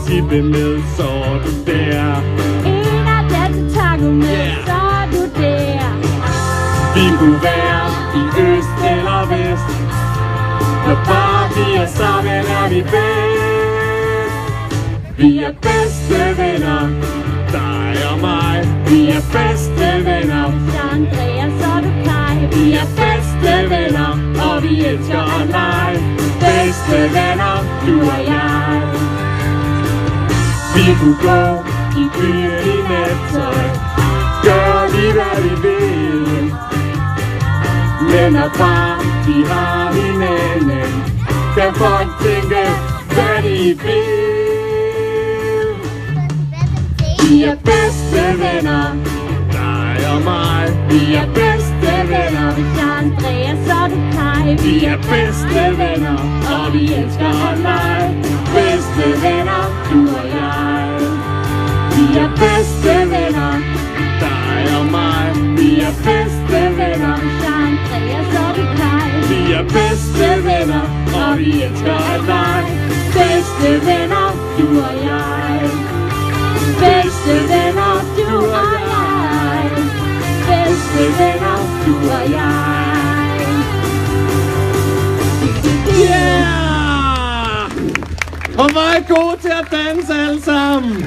sippe med, så er du der. En af danse taco med, så er du der. Vi kunne være i øst eller vest, når bare vi er sammen, er vi bedst. Vi er bedste venner, dig og mig. Vi er bedste venner, Så Andreas og du Kai. vi er bedste venner, og vi elsker at lege. Bedste venner, du og jeg. Vi kunne gå i byen i nattøj, gør lige hvad vi vil. Men når bare vi har hinanden, kan folk tænke, hvad de vil. Vi er bedste venner, dig og mig. Vi er bedste venner, Så Andreas og du Kai. vi er bedste venner, og vi elsker at lege. Bedste venner, du og jeg. Vi er bedste venner, dig og mig. Vi er bedste venner, Så Andreas og du Kai. vi er bedste venner, og vi elsker at lege. Bedste venner, du og jeg. Bedste venner, du og jeg. Bedste venner, du og jeg. Yeah! Og var I gode til at danse alle sammen?